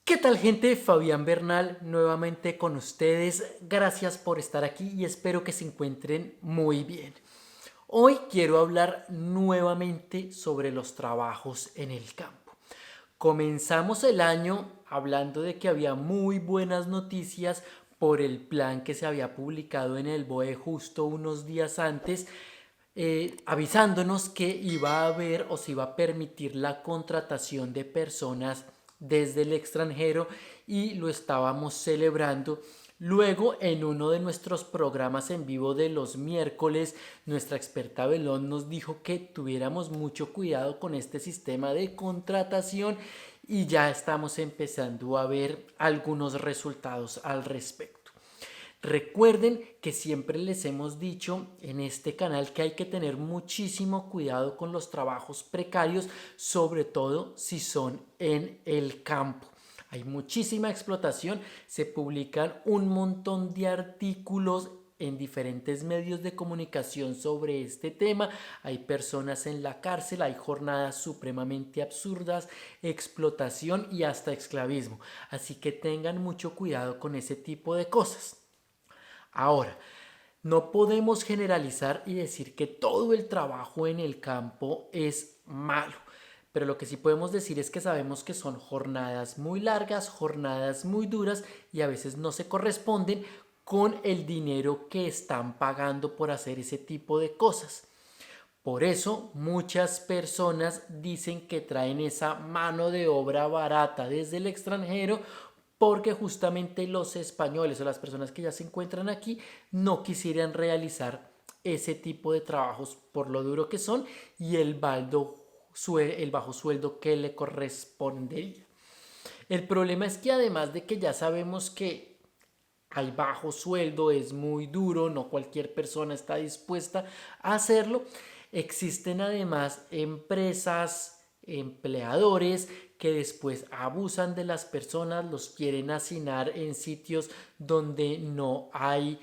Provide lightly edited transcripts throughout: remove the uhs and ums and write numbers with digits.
¿Qué tal, gente? Fabián Bernal nuevamente con ustedes. Gracias por estar aquí y espero que se encuentren muy bien. Hoy quiero hablar nuevamente sobre los trabajos en el campo. Comenzamos el año hablando de que había muy buenas noticias por el plan que se había publicado en el BOE justo unos días antes, avisándonos que iba a haber o se iba a permitir la contratación de personas desde el extranjero y lo estábamos celebrando. Luego, en uno de nuestros programas en vivo de los miércoles, nuestra experta Belón nos dijo que tuviéramos mucho cuidado con este sistema de contratación y ya estamos empezando a ver algunos resultados al respecto. Recuerden que siempre les hemos dicho en este canal que hay que tener muchísimo cuidado con los trabajos precarios, sobre todo si son en el campo. Hay muchísima explotación, se publican un montón de artículos en diferentes medios de comunicación sobre este tema. Hay personas en la cárcel, hay jornadas supremamente absurdas, explotación y hasta esclavismo. Así que tengan mucho cuidado con ese tipo de cosas. Ahora, no podemos generalizar y decir que todo el trabajo en el campo es malo, pero lo que sí podemos decir es que sabemos que son jornadas muy largas, jornadas muy duras y a veces no se corresponden con el dinero que están pagando por hacer ese tipo de cosas. Por eso muchas personas dicen que traen esa mano de obra barata desde el extranjero porque justamente los españoles o las personas que ya se encuentran aquí no quisieran realizar ese tipo de trabajos por lo duro que son y el bajo sueldo que le correspondería. El problema es que además de que ya sabemos que hay bajo sueldo, es muy duro, no cualquier persona está dispuesta a hacerlo. Existen además empresas, empleadores que después abusan de las personas, los quieren hacinar en sitios donde no hay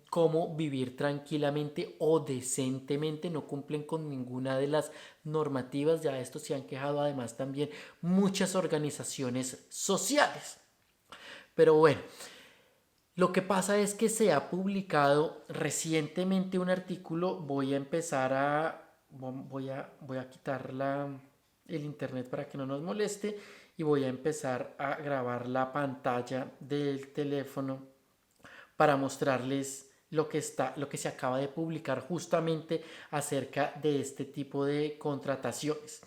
cómo vivir tranquilamente o decentemente, no cumplen con ninguna de las normativas. Ya esto se han quejado además también muchas organizaciones sociales. Pero bueno, lo que pasa es que se ha publicado recientemente un artículo. Voy a empezar a... Voy a quitar el internet para que no nos moleste y voy a empezar a grabar la pantalla del teléfono para mostrarles lo que se acaba de publicar justamente acerca de este tipo de contrataciones.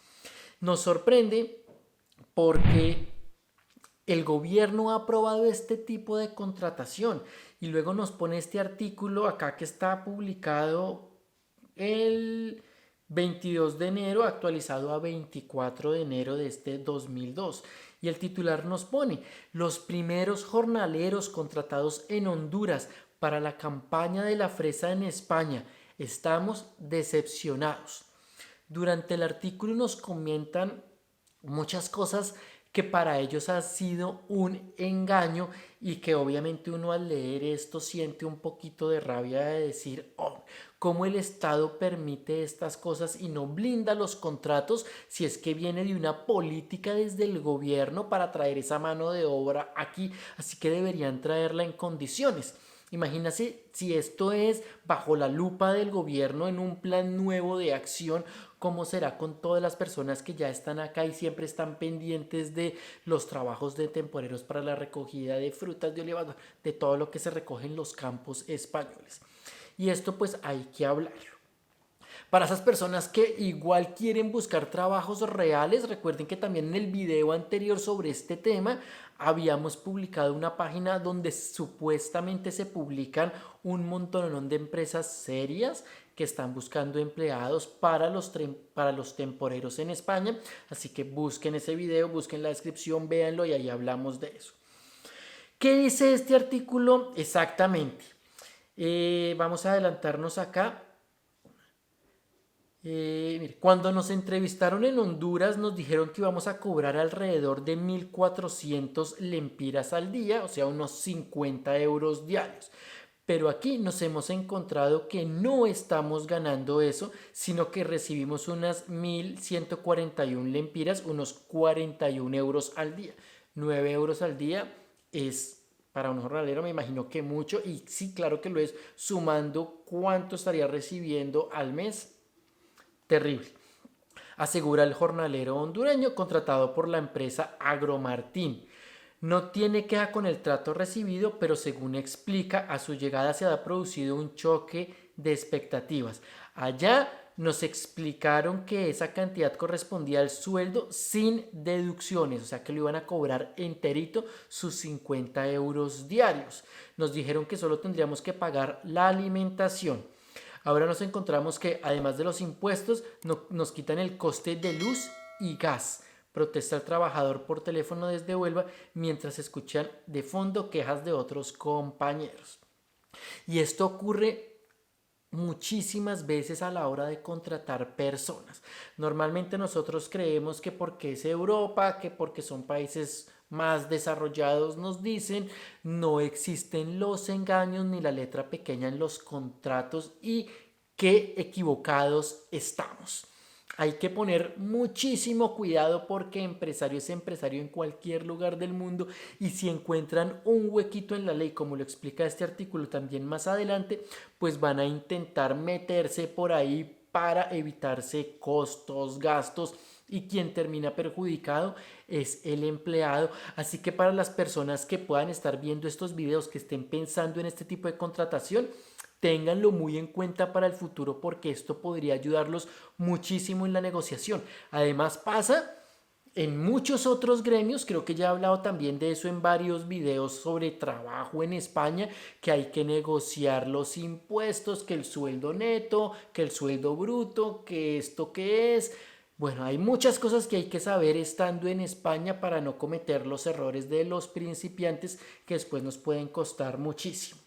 Nos sorprende porque el gobierno ha aprobado este tipo de contratación y luego nos pone este artículo acá que está publicado el 22 de enero, actualizado a 24 de enero de este 2002. Y el titular nos pone: los primeros jornaleros contratados en Honduras para la campaña de la fresa en España. Estamos decepcionados. Durante el artículo nos comentan muchas cosas que para ellos ha sido un engaño y que obviamente uno al leer esto siente un poquito de rabia de decir, oh, cómo el Estado permite estas cosas y no blinda los contratos si es que viene de una política desde el gobierno para traer esa mano de obra aquí, así que deberían traerla en condiciones. Imagínate si esto es bajo la lupa del gobierno en un plan nuevo de acción, cómo será con todas las personas que ya están acá y siempre están pendientes de los trabajos de temporeros para la recogida de frutas, de olivas, de todo lo que se recoge en los campos españoles. Y esto pues hay que hablarlo. Para esas personas que igual quieren buscar trabajos reales, recuerden que también en el video anterior sobre este tema habíamos publicado una página donde supuestamente se publican un montón de empresas serias que están buscando empleados para los temporeros en España. Así que busquen ese video, busquen la descripción, véanlo y ahí hablamos de eso. ¿Qué dice este artículo exactamente? Vamos a adelantarnos acá. Mire, cuando nos entrevistaron en Honduras nos dijeron que íbamos a cobrar alrededor de 1.400 lempiras al día, o sea, unos 50 euros diarios. Pero aquí nos hemos encontrado que no estamos ganando eso, sino que recibimos unas 1.141 lempiras, unos 41 euros al día. 9 € al día es para un jornalero, me imagino que mucho, y sí, claro que lo es, sumando cuánto estaría recibiendo al mes, terrible. Asegura el jornalero hondureño contratado por la empresa Agromartín. No tiene queja con el trato recibido, pero según explica, a su llegada se ha producido un choque de expectativas. Allá nos explicaron que esa cantidad correspondía al sueldo sin deducciones, o sea que lo iban a cobrar enterito sus 50 € diarios. Nos dijeron que solo tendríamos que pagar la alimentación. Ahora nos encontramos que además de los impuestos nos quitan el coste de luz y gas. Protesta el trabajador por teléfono desde Huelva mientras escuchan de fondo quejas de otros compañeros. Y esto ocurre muchísimas veces a la hora de contratar personas. Normalmente nosotros creemos que porque es Europa, que porque son países más desarrollados, nos dicen, no existen los engaños ni la letra pequeña en los contratos y qué equivocados estamos. Hay que poner muchísimo cuidado porque empresario es empresario en cualquier lugar del mundo y si encuentran un huequito en la ley, como lo explica este artículo también más adelante, pues van a intentar meterse por ahí para evitarse costos, gastos y quien termina perjudicado es el empleado. Así que para las personas que puedan estar viendo estos videos, que estén pensando en este tipo de contratación, ténganlo muy en cuenta para el futuro porque esto podría ayudarlos muchísimo en la negociación. Además pasa en muchos otros gremios, creo que ya he hablado también de eso en varios videos sobre trabajo en España, que hay que negociar los impuestos, que el sueldo neto, que el sueldo bruto, que esto que es. Bueno, hay muchas cosas que hay que saber estando en España para no cometer los errores de los principiantes que después nos pueden costar muchísimo.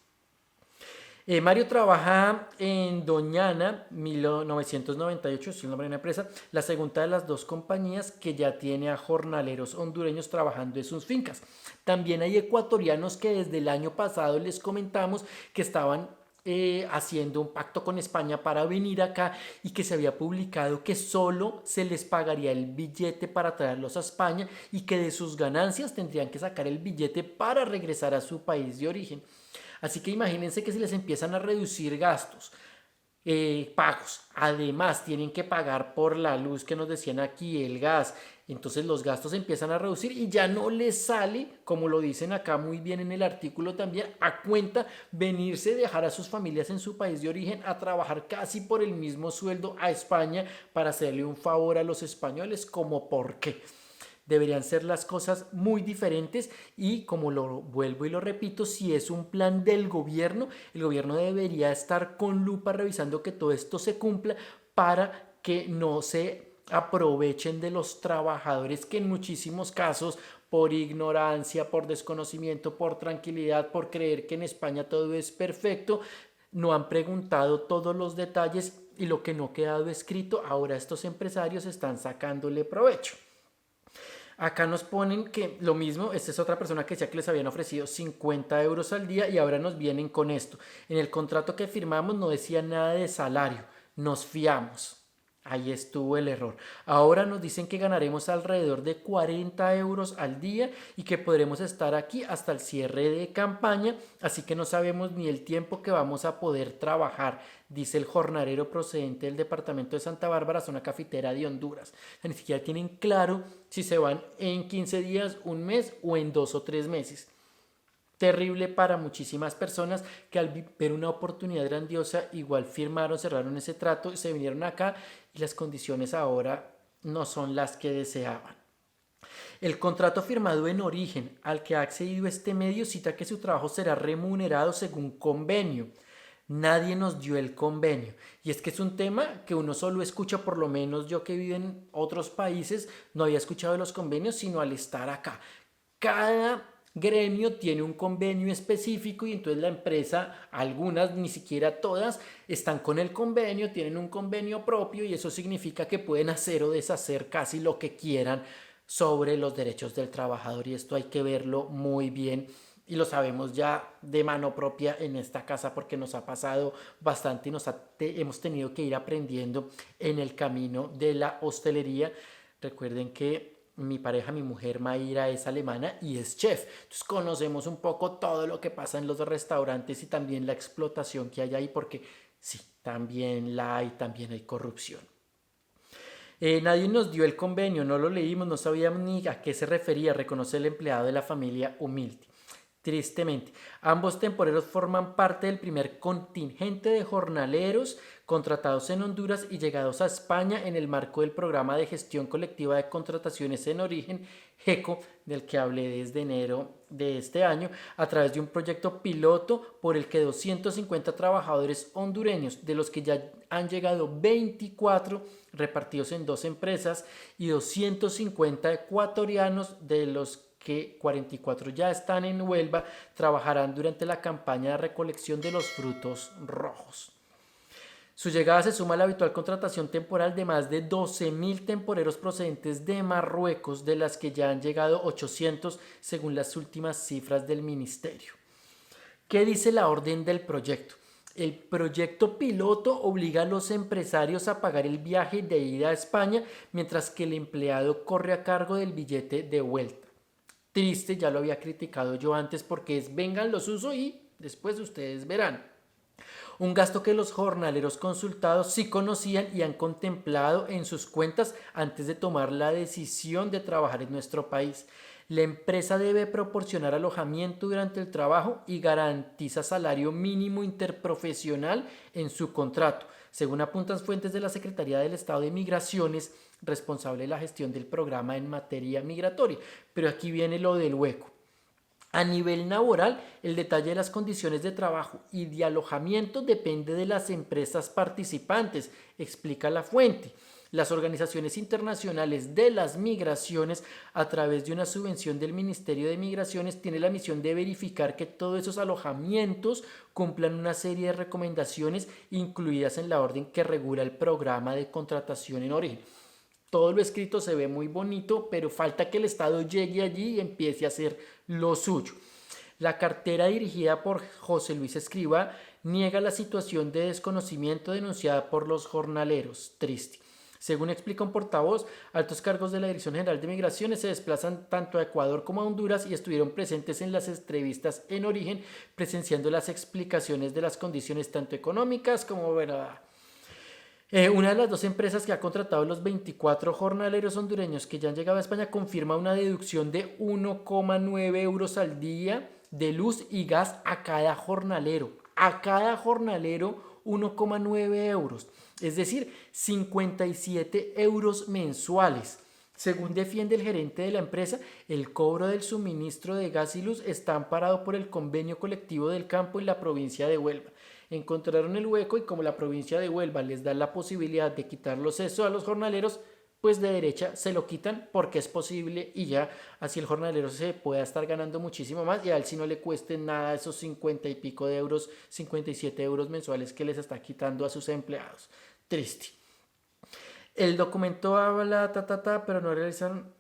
Mario trabaja en Doñana 1998, es el nombre de una empresa, la segunda de las dos compañías que ya tiene a jornaleros hondureños trabajando en sus fincas. También hay ecuatorianos que desde el año pasado les comentamos que estaban haciendo un pacto con España para venir acá y que se había publicado que solo se les pagaría el billete para traerlos a España y que de sus ganancias tendrían que sacar el billete para regresar a su país de origen. Así que imagínense que si les empiezan a reducir gastos, pagos, además tienen que pagar por la luz que nos decían aquí, el gas, entonces los gastos empiezan a reducir y ya no les sale, como lo dicen acá muy bien en el artículo también, a cuenta venirse, dejar a sus familias en su país de origen a trabajar casi por el mismo sueldo a España para hacerle un favor a los españoles, como por qué. Deberían ser las cosas muy diferentes y como lo vuelvo y lo repito, si es un plan del gobierno, el gobierno debería estar con lupa revisando que todo esto se cumpla para que no se aprovechen de los trabajadores que en muchísimos casos por ignorancia, por desconocimiento, por tranquilidad, por creer que en España todo es perfecto, no han preguntado todos los detalles y lo que no ha quedado escrito, ahora estos empresarios están sacándole provecho. Acá nos ponen que lo mismo, esta es otra persona que decía que les habían ofrecido 50 € al día y ahora nos vienen con esto. En el contrato que firmamos no decía nada de salario, nos fiamos. Ahí estuvo el error. Ahora nos dicen que ganaremos alrededor de 40 € al día y que podremos estar aquí hasta el cierre de campaña, así que no sabemos ni el tiempo que vamos a poder trabajar, dice el jornalero procedente del departamento de Santa Bárbara, zona cafetera de Honduras. Ni siquiera tienen claro si se van en 15 días, un mes o en 2 o 3 meses. Terrible para muchísimas personas que al ver una oportunidad grandiosa igual firmaron, cerraron ese trato, se vinieron acá y las condiciones ahora no son las que deseaban. El contrato firmado en origen al que ha accedido este medio cita que su trabajo será remunerado según convenio. Nadie nos dio el convenio. Y es que es un tema que uno solo escucha, por lo menos yo que vivo en otros países, no había escuchado de los convenios, sino al estar acá. Cada gremio tiene un convenio específico y entonces la empresa, algunas, ni siquiera todas, están con el convenio, tienen un convenio propio y eso significa que pueden hacer o deshacer casi lo que quieran sobre los derechos del trabajador y esto hay que verlo muy bien y lo sabemos ya de mano propia en esta casa porque nos ha pasado bastante y hemos tenido que ir aprendiendo en el camino de la hostelería. Recuerden que mi pareja, mi mujer Mayra, es alemana y es chef. Entonces conocemos un poco todo lo que pasa en los restaurantes y también la explotación que hay ahí, porque sí, también hay corrupción. Nadie nos dio el convenio, no lo leímos, no sabíamos ni a qué se refería, reconoce el empleado de la familia humilde. Tristemente, ambos temporeros forman parte del primer contingente de jornaleros contratados en Honduras y llegados a España en el marco del programa de gestión colectiva de contrataciones en origen, GECO, del que hablé desde enero de este año, a través de un proyecto piloto por el que 250 trabajadores hondureños, de los que ya han llegado 24 repartidos en 2 empresas, y 250 ecuatorianos, de los que 44 ya están en Huelva, trabajarán durante la campaña de recolección de los frutos rojos. Su llegada se suma a la habitual contratación temporal de más de 12.000 temporeros procedentes de Marruecos, de las que ya han llegado 800 según las últimas cifras del ministerio. ¿Qué dice la orden del proyecto? El proyecto piloto obliga a los empresarios a pagar el viaje de ida a España, mientras que el empleado corre a cargo del billete de vuelta. Triste, ya lo había criticado yo antes, porque es vengan, los uso y después ustedes verán. Un gasto que los jornaleros consultados sí conocían y han contemplado en sus cuentas antes de tomar la decisión de trabajar en nuestro país. La empresa debe proporcionar alojamiento durante el trabajo y garantiza salario mínimo interprofesional en su contrato, según apuntan fuentes de la Secretaría del Estado de Migraciones, responsable de la gestión del programa en materia migratoria. Pero aquí viene lo del hueco. A nivel laboral, el detalle de las condiciones de trabajo y de alojamiento depende de las empresas participantes, explica la fuente. Las organizaciones internacionales de las migraciones, a través de una subvención del Ministerio de Migraciones, tienen la misión de verificar que todos esos alojamientos cumplan una serie de recomendaciones incluidas en la orden que regula el programa de contratación en origen. Todo lo escrito se ve muy bonito, pero falta que el Estado llegue allí y empiece a hacer lo suyo. La cartera, dirigida por José Luis Escrivá, niega la situación de desconocimiento denunciada por los jornaleros. Triste. Según explica un portavoz, altos cargos de la Dirección General de Migraciones se desplazan tanto a Ecuador como a Honduras y estuvieron presentes en las entrevistas en origen, presenciando las explicaciones de las condiciones tanto económicas como una de las 2 empresas que ha contratado los 24 jornaleros hondureños que ya han llegado a España confirma una deducción de 1,9 euros al día de luz y gas a cada jornalero. A cada jornalero 1,9 euros, es decir, 57 euros mensuales. Según defiende el gerente de la empresa, el cobro del suministro de gas y luz está amparado por el convenio colectivo del campo en la provincia de Huelva. Encontraron el hueco y como la provincia de Huelva les da la posibilidad de quitarlos eso a los jornaleros, pues de derecha se lo quitan porque es posible y ya así el jornalero se pueda estar ganando muchísimo más y a él si no le cueste nada esos 50 y pico de euros, 57 euros mensuales que les está quitando a sus empleados. Triste. El documento habla, pero no realizan.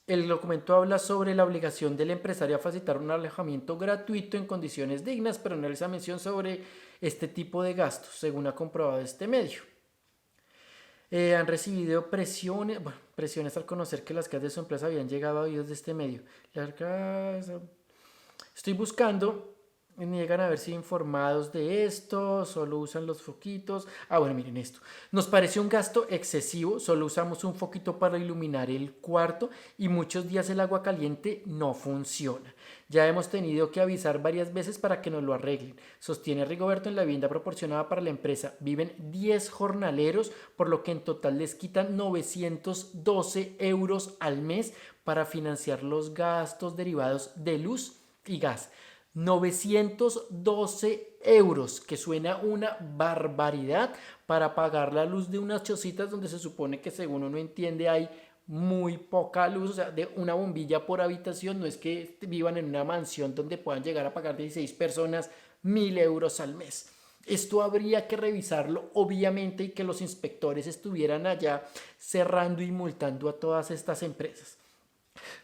El documento habla sobre la obligación del empresario a facilitar un alojamiento gratuito en condiciones dignas, pero no realiza mención sobre este tipo de gastos, según ha comprobado este medio. Han recibido presiones al conocer que las casas de su empresa habían llegado a oídos de este medio. Estoy buscando, niegan a haber sido informados de esto, solo usan los foquitos. Bueno, miren esto. Nos pareció un gasto excesivo, solo usamos un foquito para iluminar el cuarto y muchos días el agua caliente no funciona. Ya hemos tenido que avisar varias veces para que nos lo arreglen. Sostiene Rigoberto. En la vivienda proporcionada para la empresa viven 10 jornaleros, por lo que en total les quitan 912 euros al mes para financiar los gastos derivados de luz y gas. 912 euros, que suena una barbaridad para pagar la luz de unas chocitas donde se supone que, según uno entiende, hay muy poca luz, o sea, de una bombilla por habitación. No es que vivan en una mansión donde puedan llegar a pagar 16 personas 1.000 euros al mes. Esto habría que revisarlo, obviamente, y que los inspectores estuvieran allá cerrando y multando a todas estas empresas.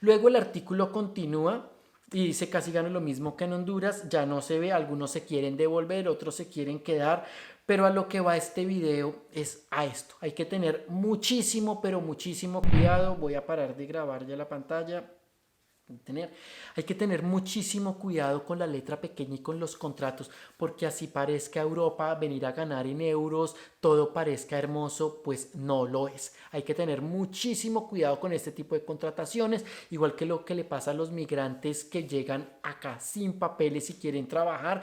Luego el artículo continúa y dice casi gano lo mismo que en Honduras, ya no se ve, algunos se quieren devolver, otros se quieren quedar, pero a lo que va este video es a esto. Hay que tener muchísimo, pero muchísimo cuidado. Voy a parar de grabar ya la pantalla. Hay que tener muchísimo cuidado con la letra pequeña y con los contratos, porque así parezca Europa venir a ganar en euros, todo parezca hermoso, pues no lo es. Hay que tener muchísimo cuidado con este tipo de contrataciones, igual que lo que le pasa a los migrantes que llegan acá sin papeles y quieren trabajar.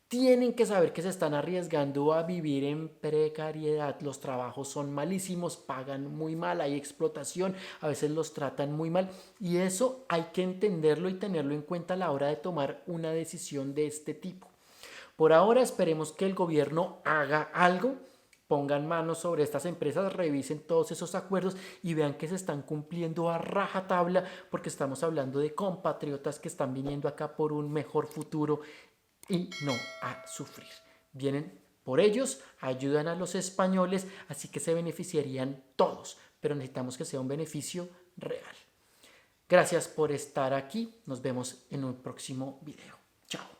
Tienen que saber que se están arriesgando a vivir en precariedad. Los trabajos son malísimos, pagan muy mal, hay explotación, a veces los tratan muy mal y eso hay que entenderlo y tenerlo en cuenta a la hora de tomar una decisión de este tipo. Por ahora esperemos que el gobierno haga algo, pongan manos sobre estas empresas, revisen todos esos acuerdos y vean que se están cumpliendo a rajatabla, porque estamos hablando de compatriotas que están viniendo acá por un mejor futuro y no a sufrir. Vienen por ellos, ayudan a los españoles, así que se beneficiarían todos, pero necesitamos que sea un beneficio real. Gracias por estar aquí, nos vemos en un próximo video. Chao.